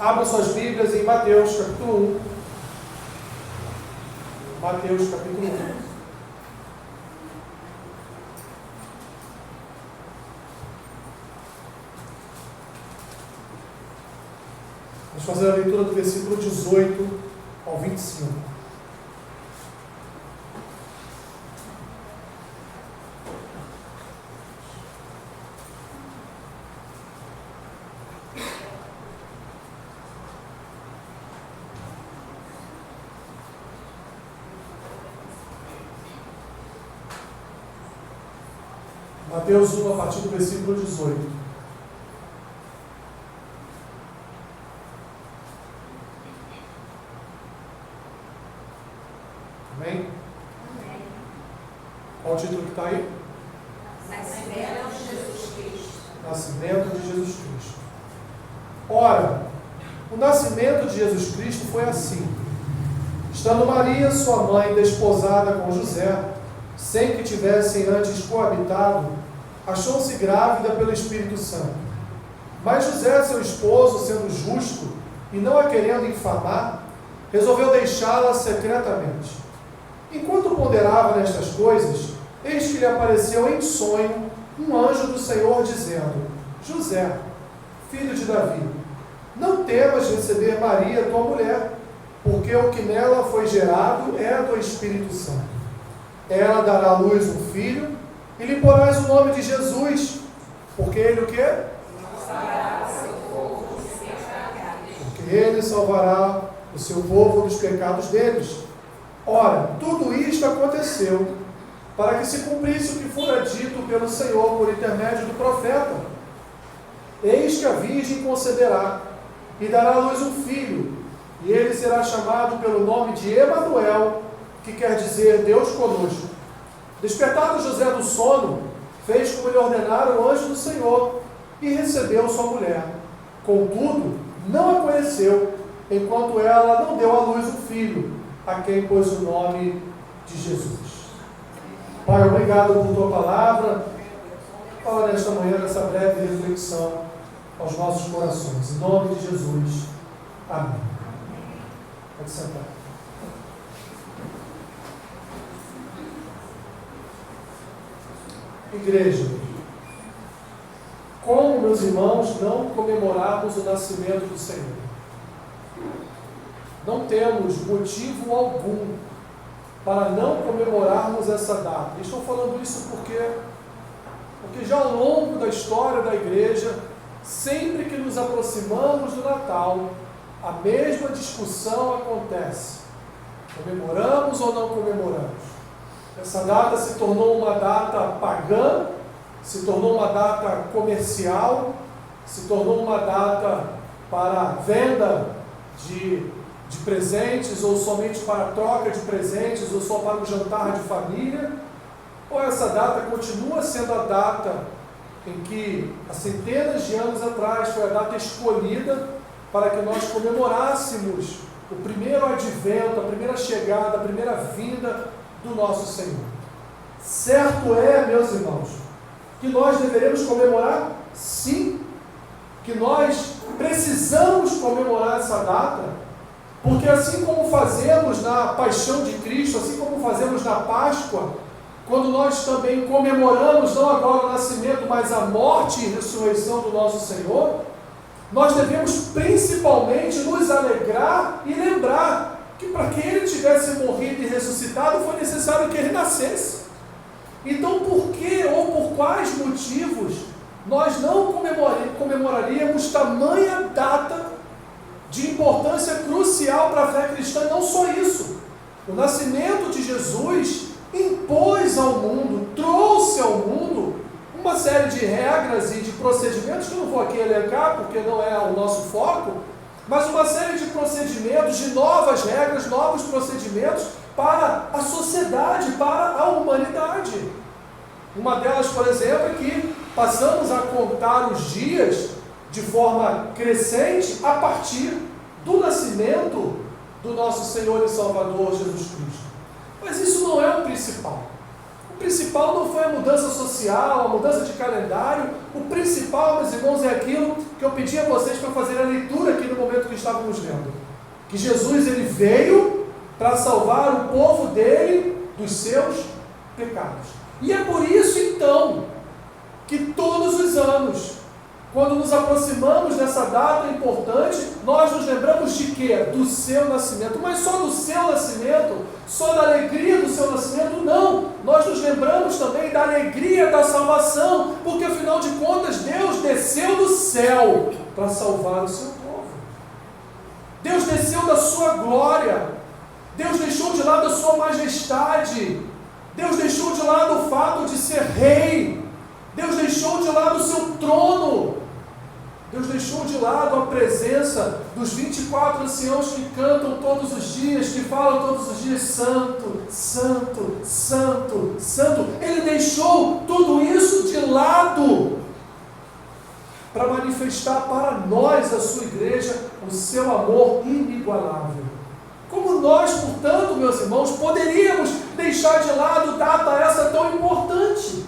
Abra suas Bíblias em Mateus capítulo 1. Mateus capítulo 1. Vamos fazer a leitura do versículo 18 ao 25. Mateus 1, a partir do versículo 18. Amém? Amém. Qual o título que está aí? Nascimento de Jesus Cristo. Nascimento de Jesus Cristo. Ora, o nascimento de Jesus Cristo foi assim. Estando Maria, sua mãe, desposada com José, sem que tivessem antes coabitado, achou-se grávida pelo Espírito Santo. Mas José, seu esposo, sendo justo e não a querendo infamar, resolveu deixá-la secretamente. Enquanto ponderava nestas coisas, eis que lhe apareceu em sonho um anjo do Senhor, dizendo: José, filho de Davi, não temas receber Maria, tua mulher, porque o que nela foi gerado é do Espírito Santo. Ela dará à luz um filho, e lhe porás o nome de Jesus, porque ele o quê? Salvará o seu povo dos seus pecados. Porque ele salvará o seu povo dos pecados deles. Ora, tudo isto aconteceu para que se cumprisse o que fora dito pelo Senhor por intermédio do profeta. Eis que a virgem conceberá e dará à luz um filho, e ele será chamado pelo nome de Emanuel, que quer dizer Deus conosco. Despertado José do sono, fez como lhe ordenara o anjo do Senhor e recebeu sua mulher. Contudo, não a conheceu, enquanto ela não deu à luz um filho, a quem pôs o nome de Jesus. Pai, obrigado por tua palavra. Fala nesta manhã, nessa breve reflexão aos nossos corações. Em nome de Jesus. Amém. Pode sentar. Igreja, como, meus irmãos, não comemorarmos o nascimento do Senhor? Não temos motivo algum para não comemorarmos essa data. Estou falando isso porque já ao longo da história da igreja, sempre que nos aproximamos do Natal, a mesma discussão acontece. Comemoramos ou não comemoramos? Essa data se tornou uma data pagã, se tornou uma data comercial, se tornou uma data para venda de presentes, ou somente para troca de presentes, ou só para o jantar de família. Ou essa data continua sendo a data em que, há centenas de anos atrás, foi a data escolhida para que nós comemorássemos o primeiro advento, a primeira chegada, a primeira vinda do nosso Senhor. Certo é, meus irmãos, que nós deveremos comemorar, sim, que nós precisamos comemorar essa data, porque assim como fazemos na paixão de Cristo, assim como fazemos na Páscoa, quando nós também comemoramos não agora o nascimento, mas a morte e ressurreição do nosso Senhor, nós devemos principalmente nos alegrar e lembrar que para que ele tivesse morrido e ressuscitado foi necessário que ele nascesse. Então, por que ou por quais motivos nós não comemoraríamos tamanha data de importância crucial para a fé cristã? Não só isso, o nascimento de Jesus impôs ao mundo, trouxe ao mundo uma série de regras e de procedimentos que eu não vou aqui elencar porque não é o nosso foco, mas uma série de procedimentos, de novas regras, novos procedimentos para a sociedade, para a humanidade. Uma delas, por exemplo, é que passamos a contar os dias de forma crescente a partir do nascimento do nosso Senhor e Salvador Jesus Cristo. Mas isso não é o principal. O principal não foi a mudança social, a mudança de calendário. O principal, meus irmãos, é aquilo que eu pedi a vocês para fazer a leitura aqui no momento que estávamos lendo. Que Jesus ele veio para salvar o povo dele dos seus pecados. E é por isso então que todos os anos, quando nos aproximamos dessa data importante, nós nos lembramos de quê? Do seu nascimento. Mas só do seu nascimento? Só da alegria do seu nascimento? Não! Nós nos lembramos também da alegria da salvação, porque afinal de contas Deus desceu do céu para salvar o seu povo. Deus desceu da sua glória. Deus deixou de lado a sua majestade. Deus deixou de lado o fato de ser rei. Deus deixou de lado o seu trono. Deus deixou de lado a presença dos 24 anciãos que cantam todos os dias, que falam todos os dias, Santo, Santo, Santo, Santo. Ele deixou tudo isso de lado para manifestar para nós, a sua igreja, o seu amor inigualável. Como nós, portanto, meus irmãos, poderíamos deixar de lado data essa tão importante?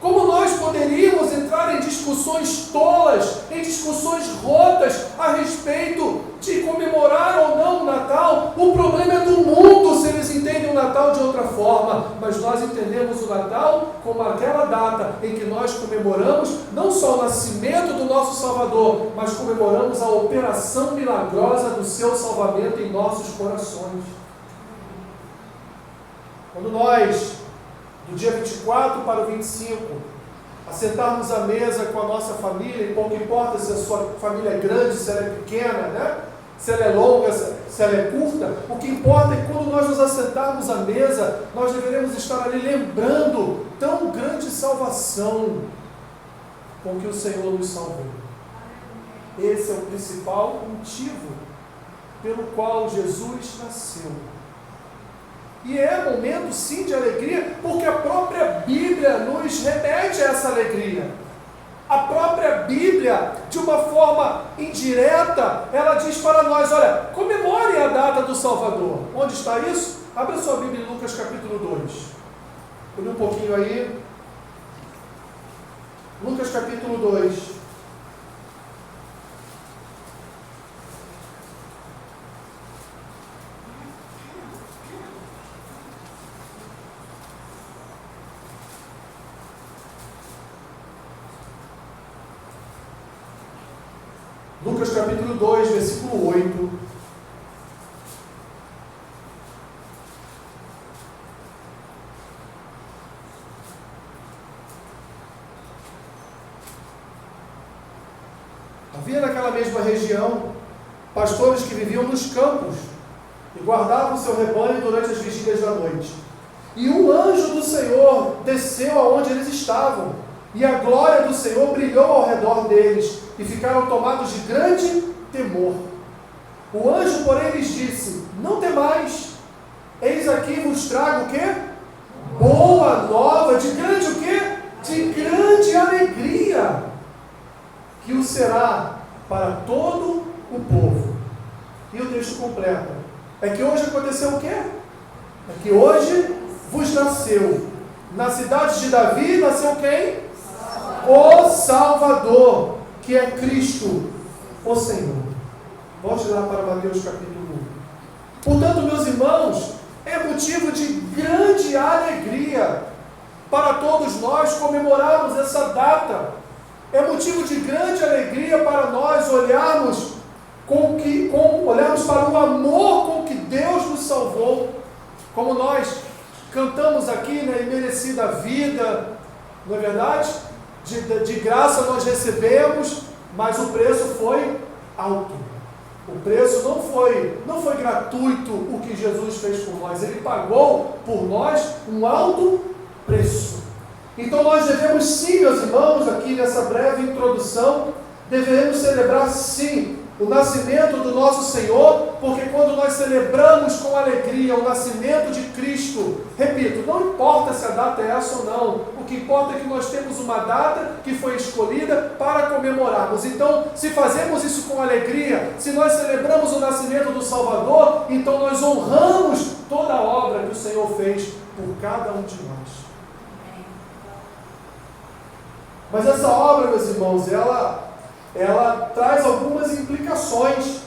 Como nós poderíamos entrar em discussões tolas, em discussões rotas a respeito de comemorar ou não o Natal? O problema é do mundo se eles entendem o Natal de outra forma, mas nós entendemos o Natal como aquela data em que nós comemoramos não só o nascimento do nosso Salvador, mas comemoramos a operação milagrosa do seu salvamento em nossos corações. Quando nós, do dia 24 para o 25, assentarmos à mesa com a nossa família, e pouco importa se a sua família é grande, se ela é pequena, né? Se ela é longa, se ela é curta, o que importa é que quando nós nos assentarmos à mesa, nós deveremos estar ali lembrando tão grande salvação com que o Senhor nos salvou. Esse é o principal motivo pelo qual Jesus nasceu. E é momento sim de alegria, porque a própria Bíblia nos remete a essa alegria. A própria Bíblia, de uma forma indireta, ela diz para nós, olha, comemore a data do Salvador. Onde está isso? Abra sua Bíblia em Lucas capítulo 2. Olhe um pouquinho aí. Lucas capítulo 2. Lucas capítulo 2, versículo 8. Havia naquela mesma região pastores que viviam nos campos e guardavam seu rebanho durante as vigílias da noite. E um anjo do Senhor desceu aonde eles estavam, e a glória do Senhor brilhou ao redor deles, e ficaram tomados de grande temor. O anjo, porém, lhes disse: não temais, eis aqui vos trago o quê? Boa nova, de grande o quê? De grande alegria, que o será para todo o povo. E o texto completa: é que hoje aconteceu o quê? É que hoje vos nasceu, na cidade de Davi, nasceu quem? O Salvador, que é Cristo, o Senhor. Volte lá para Mateus capítulo 1. Portanto, meus irmãos, é motivo de grande alegria para todos nós comemorarmos essa data. É motivo de grande alegria para nós olharmos olharmos para o amor com que Deus nos salvou. Como nós cantamos aqui, né, imerecida vida, não é verdade? De graça nós recebemos, mas o preço foi alto. O preço não foi gratuito o que Jesus fez por nós. Ele pagou por nós um alto preço. Então nós devemos sim, meus irmãos, aqui nessa breve introdução, devemos celebrar sim o nascimento do nosso Senhor, porque quando nós celebramos com alegria o nascimento de Cristo, repito, não importa se a data é essa ou não, o que importa é que nós temos uma data que foi escolhida para comemorarmos. Então, se fazemos isso com alegria, se nós celebramos o nascimento do Salvador, então nós honramos toda a obra que o Senhor fez por cada um de nós. Mas essa obra, meus irmãos, ela traz algumas implicações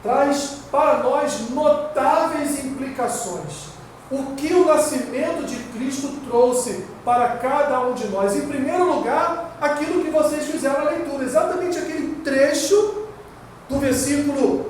traz para nós notáveis implicações. O que o nascimento de Cristo trouxe para cada um de nós? Em primeiro lugar, aquilo que vocês fizeram a leitura, exatamente aquele trecho do versículo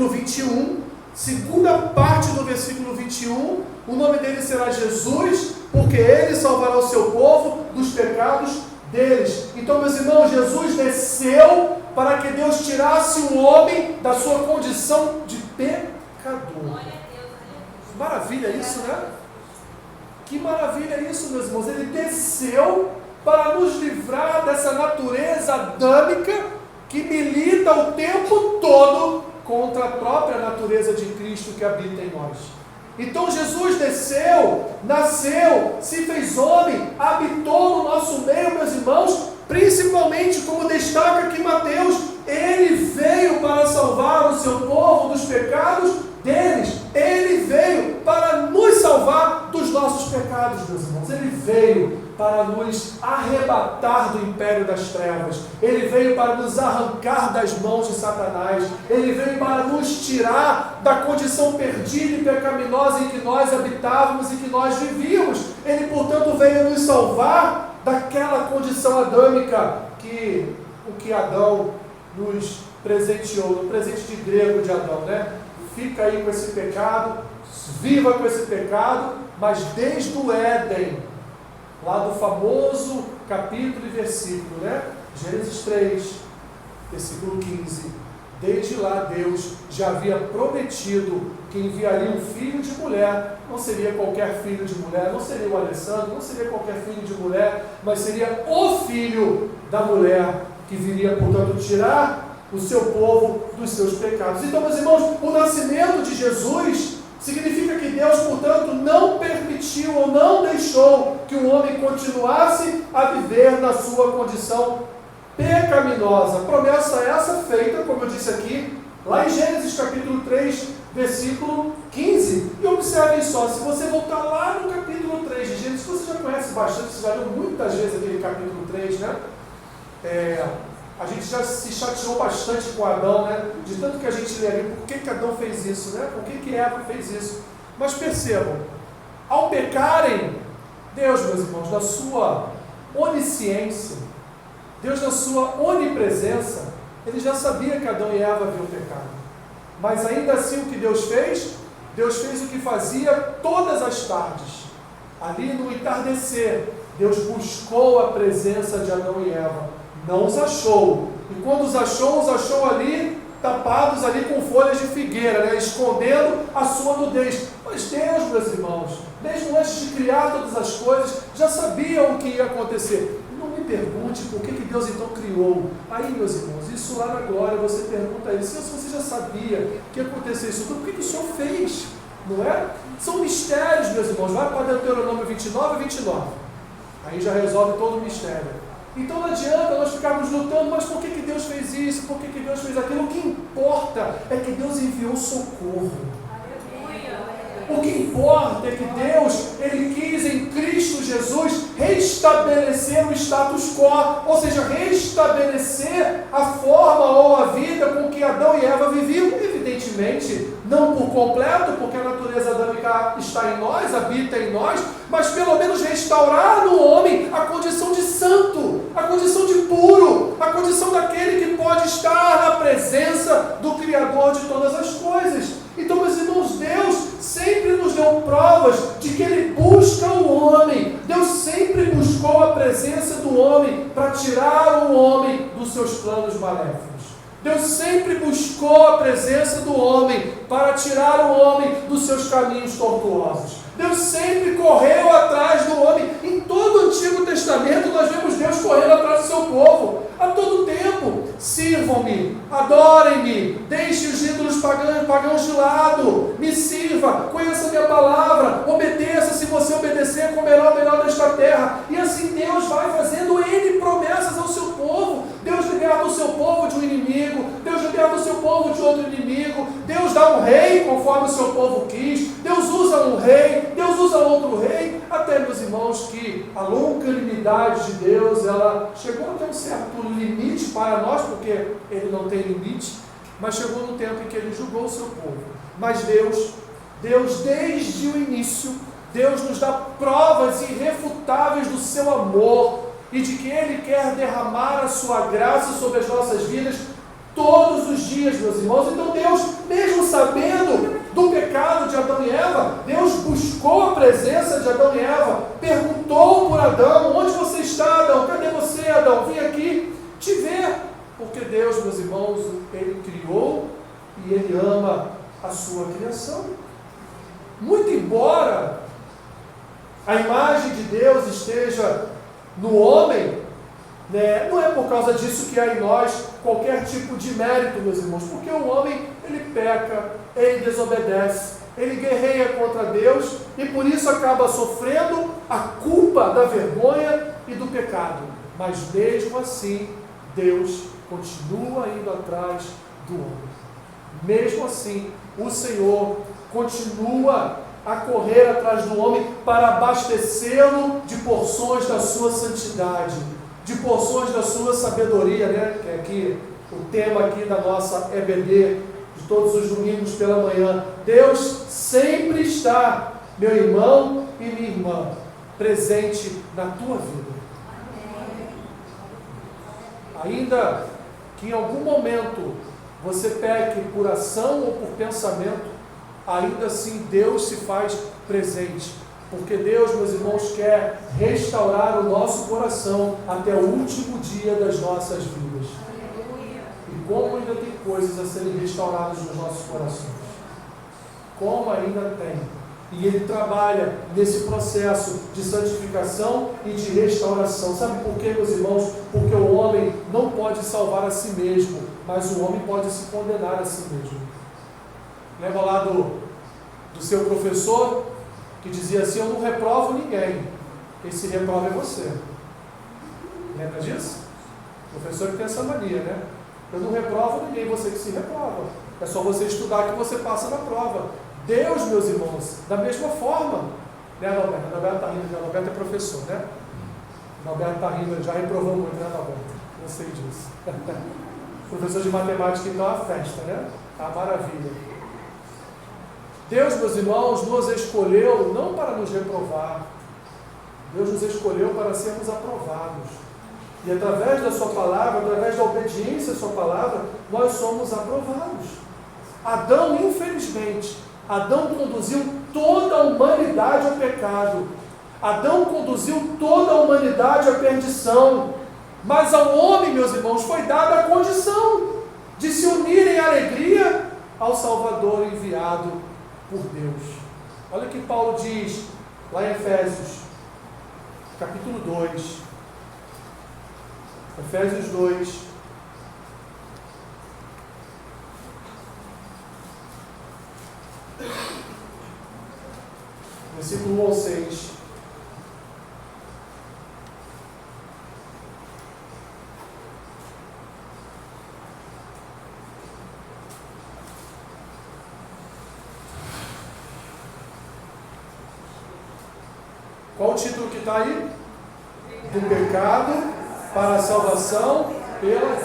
21, segunda parte do versículo 21, o nome dele será Jesus, porque ele salvará o seu povo dos pecados deles. Então, meus irmãos, Jesus desceu para que Deus tirasse o homem da sua condição de pecador. Maravilha isso, né? Que maravilha isso, meus irmãos. Ele desceu para nos livrar dessa natureza adâmica que milita o tempo todo contra a própria natureza de Cristo que habita em nós. Então Jesus desceu, nasceu, se fez homem, habitou no nosso meio, meus irmãos, principalmente, como destaca aqui Mateus, ele veio para salvar o seu povo dos pecados deles. Ele veio para nos salvar dos nossos pecados, meus irmãos. Ele veio para nos arrebatar do império das trevas. Ele veio para nos arrancar das mãos de Satanás. Ele veio para nos tirar da condição perdida e pecaminosa em que nós habitávamos e que nós vivíamos. Ele, portanto, veio nos salvar daquela condição adâmica que o que Adão nos presenteou, no presente de grego de Adão, né? Fica aí com esse pecado, viva com esse pecado, mas desde o Éden, lá do famoso capítulo e versículo, né? Gênesis 3, versículo 15, desde lá Deus já havia prometido que enviaria um filho de mulher. Não seria qualquer filho de mulher, não seria o Alessandro, não seria qualquer filho de mulher, mas seria o filho da mulher, que viria, portanto, tirar o seu povo dos seus pecados. Então, meus irmãos, o nascimento de Jesus significa que Deus, portanto, não permitiu ou não deixou que o homem continuasse a viver na sua condição pecaminosa. Promessa essa feita, como eu disse aqui, lá em Gênesis capítulo 3, versículo 15. E observem só, se você voltar lá no capítulo 3 de Gênesis, você já conhece bastante, você já leu muitas vezes aquele capítulo 3, né? A gente já se chateou bastante com Adão, né? De tanto que a gente lê ali, por que Adão fez isso, né? Por que Eva fez isso? Mas percebam, ao pecarem, Deus, meus irmãos, na sua onisciência, Deus na sua onipresença, ele já sabia que Adão e Eva haviam pecado. Mas ainda assim o que Deus fez? Deus fez o que fazia todas as tardes. Ali no entardecer, Deus buscou a presença de Adão e Eva. Não os achou. E quando os achou ali, tapados ali com folhas de figueira, né? Escondendo a sua nudez. Mas Deus, meus irmãos, mesmo antes de criar todas as coisas, já sabia o que ia acontecer. Não me pergunte por que Deus então criou. Aí, meus irmãos, isso lá na glória, você pergunta a ele, se você já sabia que ia acontecer isso tudo, por que o Senhor fez? Não é? São mistérios, meus irmãos. Vai para Deuteronômio 29 e 29. Aí já resolve todo o mistério. Então não adianta nós ficarmos lutando, mas por que Deus fez isso? Por que Deus fez aquilo? O que importa é que Deus enviou socorro. O que importa é que Deus, Ele quis em Cristo Jesus restabelecer o status quo, ou seja, restabelecer a forma ou a vida com que Adão e Eva viviam, evidentemente, não por completo, porque a natureza adâmica está em nós, habita em nós, mas pelo menos restaurar no homem a condição de santo, a condição de puro, a condição daquele que pode estar na presença do Criador de todas as coisas. Então, meus irmãos, Deus sempre nos deu provas de que Ele busca o homem. Deus sempre buscou a presença do homem para tirar o homem dos seus planos maléficos. Deus sempre buscou a presença do homem para tirar o homem dos seus caminhos tortuosos. Deus sempre correu atrás do homem. Em todo o Antigo Testamento nós vemos Deus correndo atrás do seu povo. A todo tempo. Sirvam-me, adorem-me, deixem os ídolos pagãos de lado, me sirva, conheça a minha palavra, obedeça, se você obedecer, comerá o melhor desta terra. E assim Deus vai fazendo N promessas ao seu povo. Deus liberta o seu povo de um inimigo, Deus liberta o seu povo de outro inimigo, Deus dá um rei conforme o seu povo quis, Deus usa um rei, Deus usa outro rei, até, meus irmãos, que a longanimidade de Deus, ela chegou até um certo limite para nós, porque Ele não tem limite, mas chegou no tempo em que ele julgou o seu povo. Mas Deus, desde o início, Deus nos dá provas irrefutáveis do seu amor e de que Ele quer derramar a sua graça sobre as nossas vidas todos os dias, meus irmãos. Então Deus, mesmo sabendo do pecado de Adão e Eva, Deus buscou a presença de Adão e Eva, perguntou por Adão: onde você está, Adão? Cadê você, Adão? Vim aqui te ver. Porque Deus, meus irmãos, Ele criou e Ele ama a sua criação. Muito embora a imagem de Deus esteja no homem, né, não é por causa disso que há em nós qualquer tipo de mérito, meus irmãos, porque o homem, ele peca, ele desobedece, ele guerreia contra Deus e por isso acaba sofrendo a culpa da vergonha e do pecado. Mas mesmo assim, Deus continua indo atrás do homem. Mesmo assim, o Senhor continua a correr atrás do homem para abastecê-lo de porções da sua santidade, de porções da sua sabedoria, né? Que é aqui o tema aqui da nossa EBD, de todos os domingos pela manhã. Deus sempre está, meu irmão e minha irmã, presente na tua vida. Ainda que em algum momento você peque por ação ou por pensamento, ainda assim Deus se faz presente, porque Deus, meus irmãos, quer restaurar o nosso coração até o último dia das nossas vidas. E como ainda tem coisas a serem restauradas nos nossos corações, como ainda tem. E Ele trabalha nesse processo de santificação e de restauração. Sabe por quê, meus irmãos? Porque o homem não pode salvar a si mesmo, mas o homem pode se condenar a si mesmo. Lembra lá do seu professor, que dizia assim: eu não reprovo ninguém, quem se reprova é você. Lembra disso? O professor que tem essa mania, né? Eu não reprovo ninguém, você que se reprova. É só você estudar que você passa na prova. Deus, meus irmãos, da mesma forma, né, Adalberto? Adalberto está rindo, Adalberto é professor, né? Adalberto está rindo, já reprovou muito, né, Adalberto? Eu sei disso. Professor de matemática, então, é uma festa, né? Tá maravilha. Deus, meus irmãos, nos escolheu não para nos reprovar. Deus nos escolheu para sermos aprovados. E através da sua palavra, através da obediência à sua palavra, nós somos aprovados. Adão, infelizmente, Adão conduziu toda a humanidade ao pecado. Adão conduziu toda a humanidade à perdição. Mas ao homem, meus irmãos, foi dada a condição de se unir em alegria ao Salvador enviado por Deus. Olha o que Paulo diz lá em Efésios, capítulo 2. Efésios 2. Versículo 1 ao 6. Qual o título que está aí? Do pecado para a salvação pela...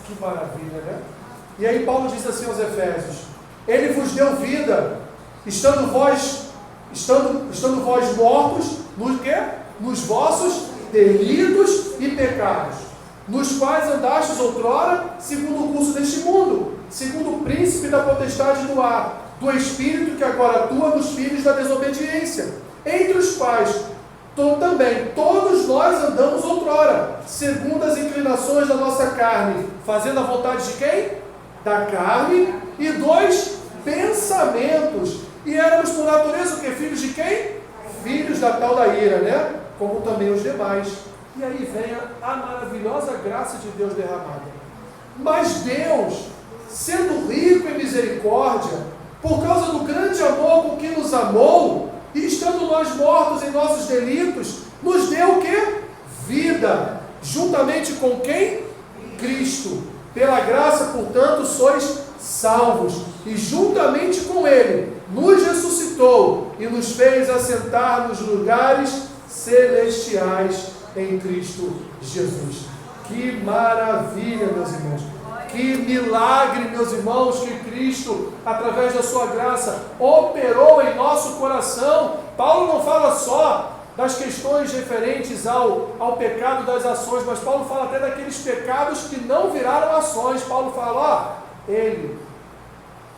Que maravilha, né? E aí Paulo diz assim aos Efésios: Ele vos deu vida, estando vós mortos no quê? Nos vossos delitos e pecados, nos quais andastes outrora, segundo o curso deste mundo, segundo o príncipe da potestade do ar, do espírito que agora atua nos filhos da desobediência, entre os quais também todos nós andamos outrora, segundo as inclinações da nossa carne, fazendo a vontade de quem? Da carne e dos pensamentos. E éramos por natureza o que? Filhos de quem? Filhos da tal da ira, né? Como também os demais. E aí vem a maravilhosa graça de Deus derramada. Mas Deus, sendo rico em misericórdia, por causa do grande amor com que nos amou, e estando nós mortos em nossos delitos, nos deu o quê? Vida, juntamente com quem? Cristo. Pela graça, portanto, sois salvos, e juntamente com Ele nos ressuscitou e nos fez assentar nos lugares celestiais em Cristo Jesus. Que maravilha, meus irmãos! Que milagre, meus irmãos, que Cristo, através da sua graça, operou em nosso coração. Paulo não fala só das questões referentes ao pecado das ações, mas Paulo fala até daqueles pecados que não viraram ações. Paulo fala, ele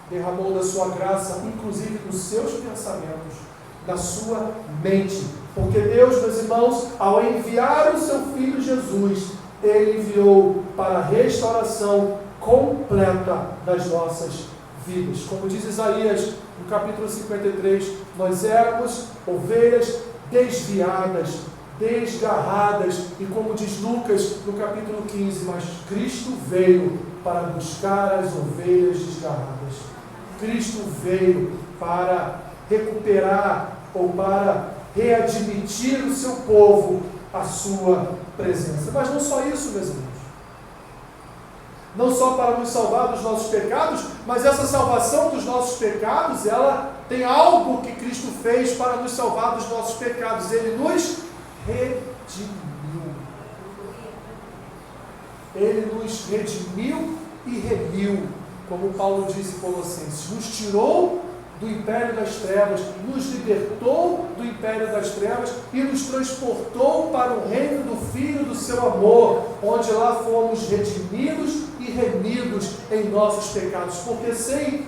derramou da sua graça, inclusive nos seus pensamentos, da sua mente. Porque Deus, meus irmãos, ao enviar o seu Filho Jesus, Ele enviou para a restauração completa das nossas vidas. Como diz Isaías, no capítulo 53, nós éramos ovelhas desviadas, desgarradas, e como diz Lucas, no capítulo 15, mas Cristo veio para buscar as ovelhas desgarradas. Cristo veio para recuperar ou para readmitir o seu povo à sua presença. Mas não só isso, meus irmãos. Não só para nos salvar dos nossos pecados, mas essa salvação dos nossos pecados, ela tem algo que Cristo fez para nos salvar dos nossos pecados. Ele nos redimiu. Ele nos redimiu e remiu, como Paulo diz em Colossenses. Nos tirou do império das trevas, nos libertou do império das trevas e nos transportou para o reino do Filho do seu amor, onde lá fomos redimidos e remidos em nossos pecados. Porque sem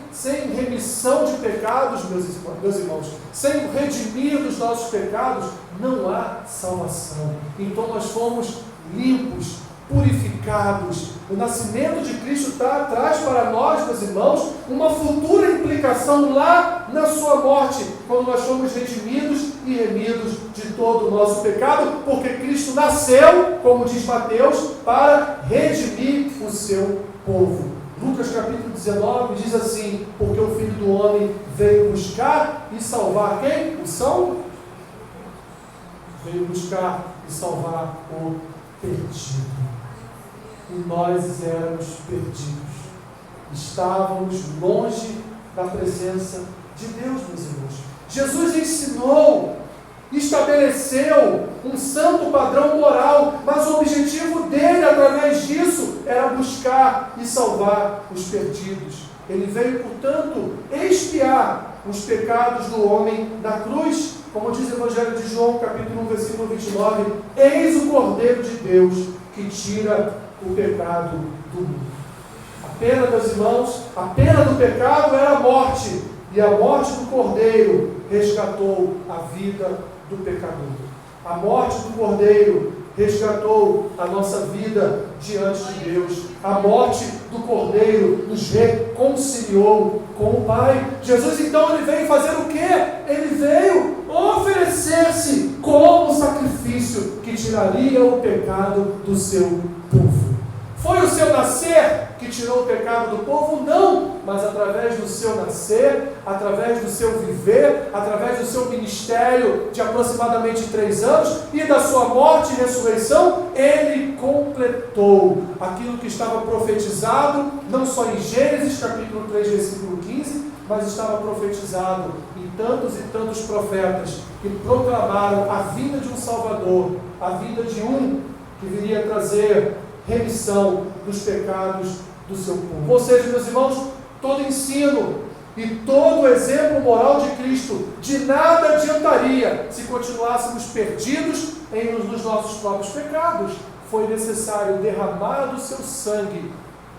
remissão de pecados, meus irmãos, sem redimir dos nossos pecados, não há salvação. Então nós fomos limpos, purificados. O nascimento de Cristo traz para nós, meus irmãos, uma futura implicação lá na sua morte, quando nós fomos redimidos e remidos de todo o nosso pecado, porque Cristo nasceu, como diz Mateus, para redimir o seu povo. Lucas capítulo 19 diz assim: porque o Filho do Homem veio buscar e salvar quem? O salvo? Veio buscar e salvar o perdido. E nós éramos perdidos. Estávamos longe da presença de Deus, meus irmãos. Jesus ensinou, estabeleceu um santo padrão moral, mas o objetivo dele, através disso, era buscar e salvar os perdidos. Ele veio, portanto, expiar os pecados do homem na cruz, como diz o Evangelho de João, capítulo 1, versículo 29, eis o Cordeiro de Deus que tira o pecado do mundo. A pena, meus irmãos, a pena do pecado era a morte, e a morte do Cordeiro resgatou a vida do pecador. A morte do Cordeiro resgatou a nossa vida diante de Deus. A morte do Cordeiro nos reconciliou com o Pai. Jesus, então, ele veio fazer o quê? Ele veio oferecer-se como sacrifício que tiraria o pecado do seu povo. Foi o seu nascer que tirou o pecado do povo? Não, mas através do seu nascer, através do seu viver, através do seu ministério de aproximadamente 3 anos e da sua morte e ressurreição, ele completou aquilo que estava profetizado, não só em Gênesis capítulo 3, versículo 15, mas estava profetizado em tantos e tantos profetas que proclamaram a vinda de um Salvador, a vinda de um que viria trazer remissão dos pecados do seu povo. Ou seja, meus irmãos, todo ensino e todo exemplo moral de Cristo de nada adiantaria se continuássemos perdidos nos nossos próprios pecados. Foi necessário derramar do seu sangue,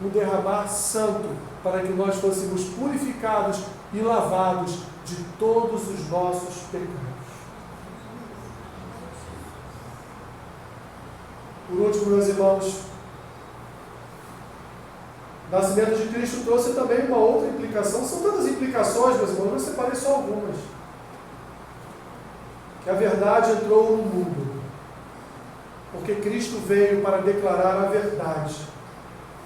um derramar santo, para que nós fôssemos purificados e lavados de todos os nossos pecados. Por último, meus irmãos, o nascimento de Cristo trouxe também uma outra implicação. São tantas implicações, meus irmãos, eu separei só algumas. Que a verdade entrou no mundo. Porque Cristo veio para declarar a verdade.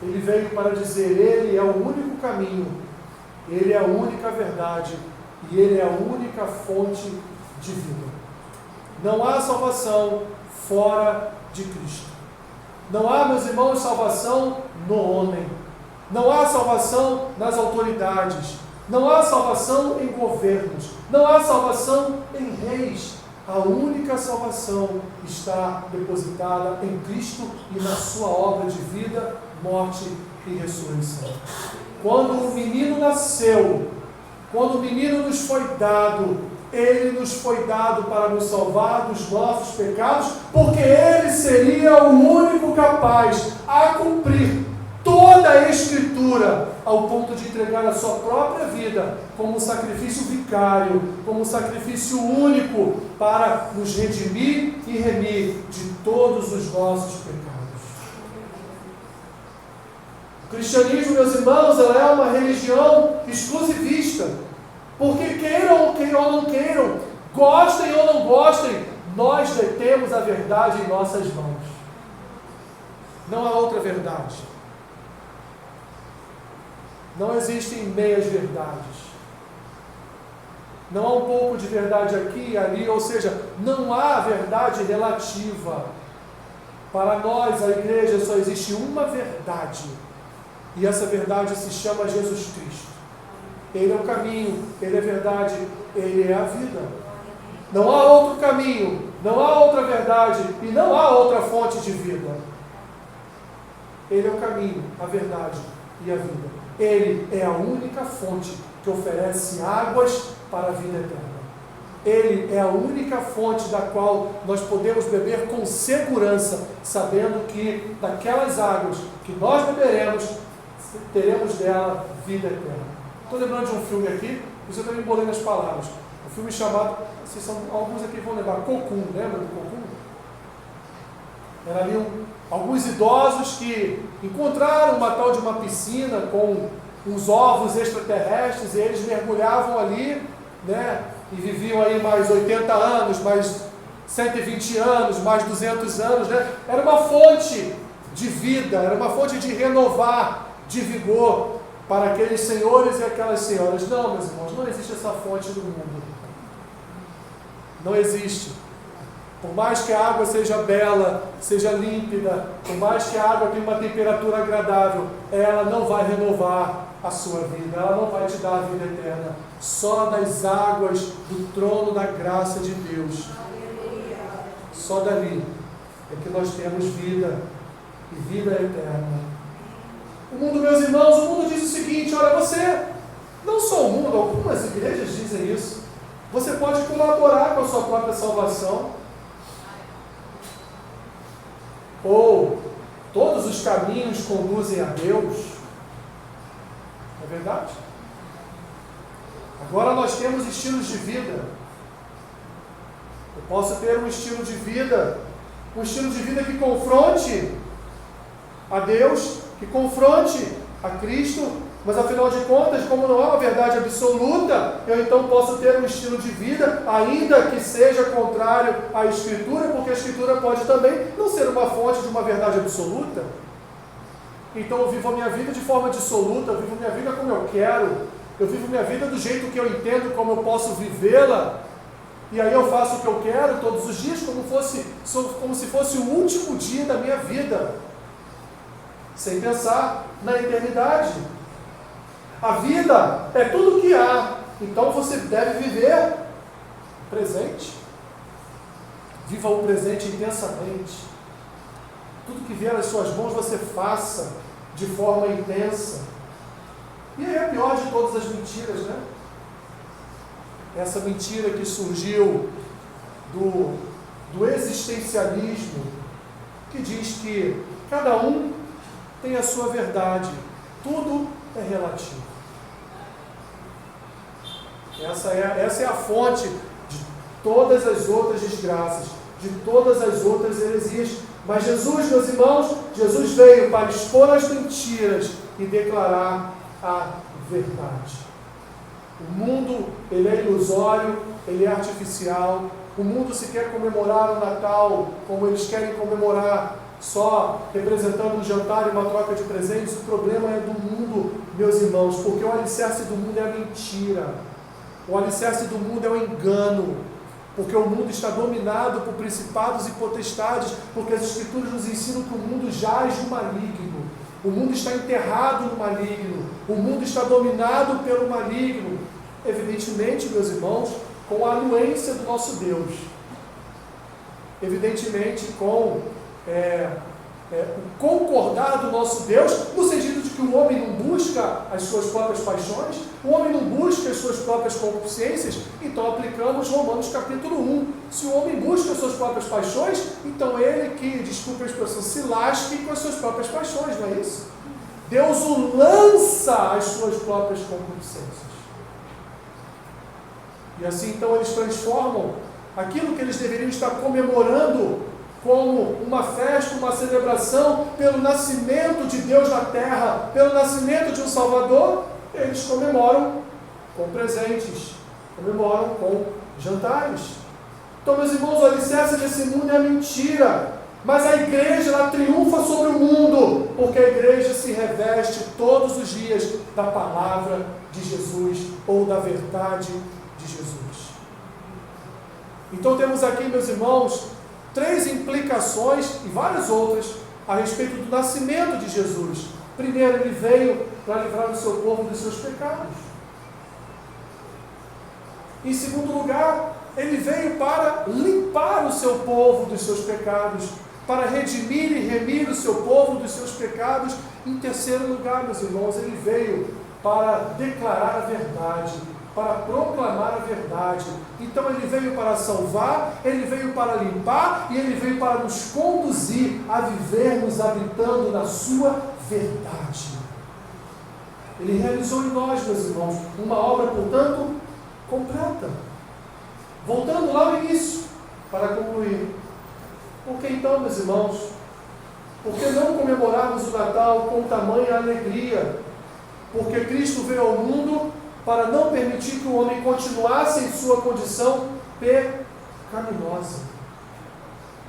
Ele veio para dizer, Ele é o único caminho, Ele é a única verdade e Ele é a única fonte de vida. Não há salvação fora de Cristo. Não há, meus irmãos, salvação no homem. Não há salvação nas autoridades. Não há salvação em governos. Não há salvação em reis. A única salvação está depositada em Cristo e na sua obra de vida, morte e ressurreição. Quando o menino nasceu, quando o menino nos foi dado, ele nos foi dado para nos salvar dos nossos pecados, porque ele seria o único capaz a cumprir toda a Escritura, ao ponto de entregar a sua própria vida como um sacrifício vicário, como um sacrifício único, para nos redimir e remir de todos os nossos pecados. O cristianismo, meus irmãos, ela é uma religião exclusivista, porque queiram ou não queiram, gostem ou não gostem, nós detemos a verdade em nossas mãos. Não há outra verdade. Não existem meias verdades. Não há um pouco de verdade aqui e ali, ou seja, não há verdade relativa. Para nós, a igreja, só existe uma verdade, e essa verdade se chama Jesus Cristo. Ele é o caminho, Ele é a verdade, Ele é a vida. Não há outro caminho, não há outra verdade e não há outra fonte de vida. Ele é o caminho, a verdade e a vida. Ele é a única fonte que oferece águas para a vida eterna. Ele é a única fonte da qual nós podemos beber com segurança, sabendo que daquelas águas que nós beberemos, teremos dela vida eterna. Estou lembrando de um filme aqui, por isso eu estou embolando as palavras. Um filme chamado, vocês são, alguns aqui vão lembrar, Cocoon, lembra do Cocoon? Era ali alguns idosos que encontraram uma tal de uma piscina com uns ovos extraterrestres, e eles mergulhavam ali, né, e viviam aí mais 80 anos, mais 120 anos, mais 200 anos, né? Era uma fonte de vida, era uma fonte de renovar, de vigor para aqueles senhores e aquelas senhoras. Não, meus irmãos, não existe essa fonte no mundo. Não existe. Por mais que a água seja bela, seja límpida, por mais que a água tenha uma temperatura agradável, ela não vai renovar a sua vida, ela não vai te dar a vida eterna. Só das águas do trono da graça de Deus, só dali é que nós temos vida e vida eterna. O mundo, meus irmãos, o mundo diz o seguinte: olha, você, não só o mundo, algumas igrejas dizem isso, você pode colaborar com a sua própria salvação, ou todos os caminhos conduzem a Deus. Não é verdade? Agora nós temos estilos de vida. Eu posso ter um estilo de vida que confronte a Deus, que confronte a Cristo, mas afinal de contas, como não há uma verdade absoluta, eu então posso ter um estilo de vida, ainda que seja contrário à Escritura, porque a Escritura pode também não ser uma fonte de uma verdade absoluta. Então eu vivo a minha vida de forma dissoluta, eu vivo a minha vida como eu quero, eu vivo minha vida do jeito que eu entendo como eu posso vivê-la, e aí eu faço o que eu quero todos os dias, como se fosse o último dia da minha vida, sem pensar na eternidade. A vida é tudo o que há, então você deve viver o presente. Viva o presente intensamente. Tudo que vier às suas mãos você faça de forma intensa. E aí é a pior de todas as mentiras, né? Essa mentira que surgiu do existencialismo, que diz que cada um tem a sua verdade, tudo é relativo. Essa é a fonte de todas as outras desgraças, de todas as outras heresias. Mas Jesus, meus irmãos, Jesus veio para expor as mentiras e declarar a verdade. O mundo, ele é ilusório, ele é artificial. O mundo se quer comemorar o Natal como eles querem comemorar, só representando um jantar e uma troca de presentes. O problema é do mundo, meus irmãos, porque o alicerce do mundo é a mentira. O alicerce do mundo é o engano, porque o mundo está dominado por principados e potestades, porque as Escrituras nos ensinam que o mundo jaz no maligno, o mundo está enterrado no maligno, o mundo está dominado pelo maligno, evidentemente, meus irmãos, com a anuência do nosso Deus, evidentemente com o concordar do nosso Deus, no sentido de que que o homem não busca as suas próprias paixões, o homem não busca as suas próprias concupiscências, então aplicamos Romanos capítulo 1. Se o homem busca as suas próprias paixões, então ele que, desculpa a expressão, se lasque com as suas próprias paixões, não é isso? Deus o lança às suas próprias concupiscências. E assim então eles transformam aquilo que eles deveriam estar comemorando como uma festa, uma celebração pelo nascimento de Deus na terra, pelo nascimento de um Salvador, eles comemoram com presentes, comemoram com jantares. Então, meus irmãos, o alicerce desse mundo é a mentira, mas a igreja ela triunfa sobre o mundo, porque a igreja se reveste todos os dias da palavra de Jesus ou da verdade de Jesus. Então temos aqui, meus irmãos, 3 implicações e várias outras a respeito do nascimento de Jesus. Primeiro, ele veio para livrar o seu povo dos seus pecados. Em segundo lugar, ele veio para limpar o seu povo dos seus pecados, para redimir e remir o seu povo dos seus pecados. Em terceiro lugar, meus irmãos, ele veio para declarar a verdade, para proclamar a verdade. Então ele veio para salvar, ele veio para limpar e ele veio para nos conduzir a vivermos habitando na sua verdade. Ele realizou em nós, meus irmãos, uma obra, portanto, completa. Voltando lá no início, para concluir. Por que então, meus irmãos, por que não comemorarmos o Natal com tamanha alegria? Porque Cristo veio ao mundo para não permitir que o homem continuasse em sua condição pecaminosa.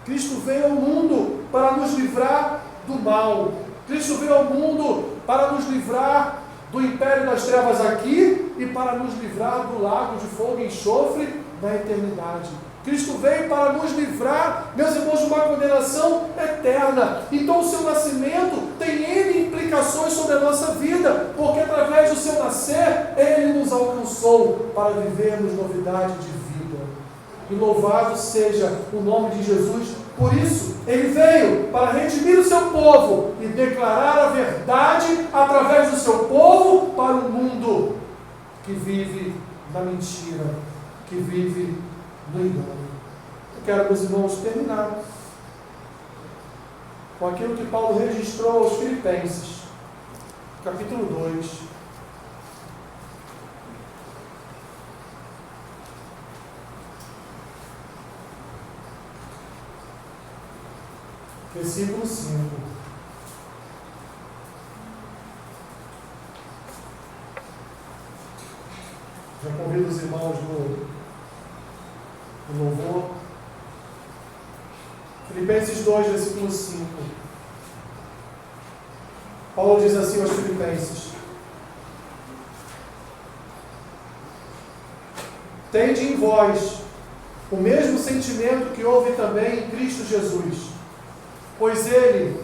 Cristo veio ao mundo para nos livrar do mal. Cristo veio ao mundo para nos livrar do império das trevas aqui e para nos livrar do lago de fogo e enxofre da eternidade. Cristo veio para nos livrar, meus irmãos, de uma condenação eterna. Então o seu nascimento tem N implicações sobre a nossa vida, porque através do seu nascer, Ele nos alcançou para vivermos novidade de vida. E louvado seja o nome de Jesus. Por isso, Ele veio para redimir o seu povo e declarar a verdade através do seu povo para o mundo que vive na mentira, que vive no engano. Eu quero, meus irmãos, terminar com aquilo que Paulo registrou aos Filipenses, capítulo 2. Versículo 5. Já convido os irmãos no louvor. Filipenses 2, versículo 5. Paulo diz assim aos Filipenses: tende em vós o mesmo sentimento que houve também em Cristo Jesus, pois ele,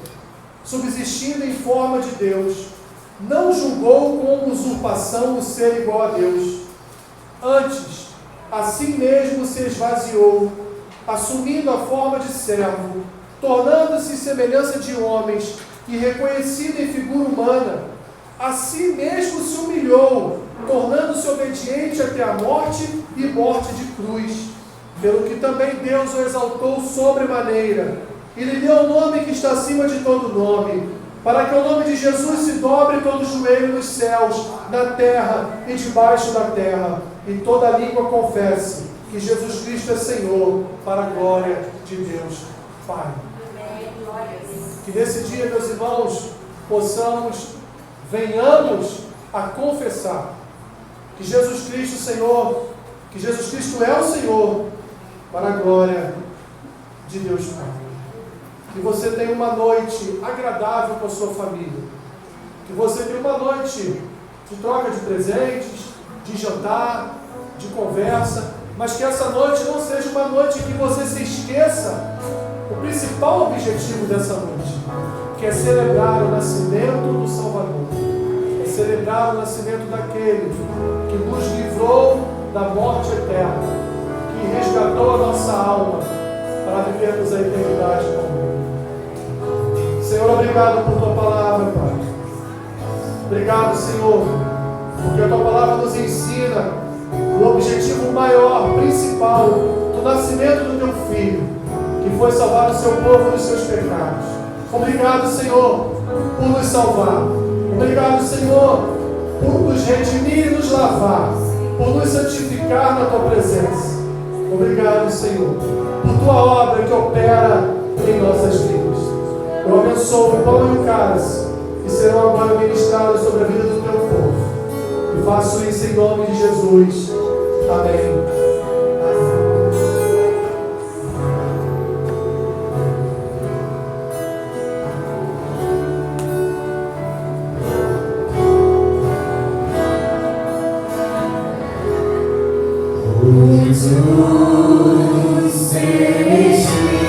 subsistindo em forma de Deus, não julgou como usurpação o ser igual a Deus. Antes, a si mesmo se esvaziou, assumindo a forma de servo, tornando-se em semelhança de homens, e reconhecido em figura humana, a si mesmo se humilhou, tornando-se obediente até a morte e morte de cruz, pelo que também Deus o exaltou sobremaneira, e lhe deu o nome que está acima de todo nome, para que o nome de Jesus se dobre todo joelho nos céus, na terra e debaixo da terra, e toda língua confesse que Jesus Cristo é Senhor, para a glória de Deus Pai. Que nesse dia, meus irmãos, venhamos a confessar que Jesus Cristo, Senhor, que Jesus Cristo é o Senhor, para a glória de Deus Pai. Que você tenha uma noite agradável com a sua família. Que você tenha uma noite de troca de presentes, de jantar, de conversa, mas que essa noite não seja uma noite que você se esqueça o principal objetivo dessa noite, que é celebrar o nascimento do Salvador, é celebrar o nascimento daquele que nos livrou da morte eterna, que resgatou a nossa alma para vivermos a eternidade com Ele. Senhor, obrigado por Tua palavra, Pai. Obrigado, Senhor, porque a Tua palavra nos ensina o objetivo maior, principal, do nascimento do Teu Filho, que foi salvar o Seu povo dos seus pecados. Obrigado, Senhor, por nos salvar. Obrigado, Senhor, por nos redimir e nos lavar, por nos santificar na Tua presença. Obrigado, Senhor, por Tua obra que opera em nossas vidas. Eu abençoo o pão e o cálice que serão agora ministrados sobre a vida do Teu povo. E faço isso em nome de Jesus. Amém. Jesus celestial.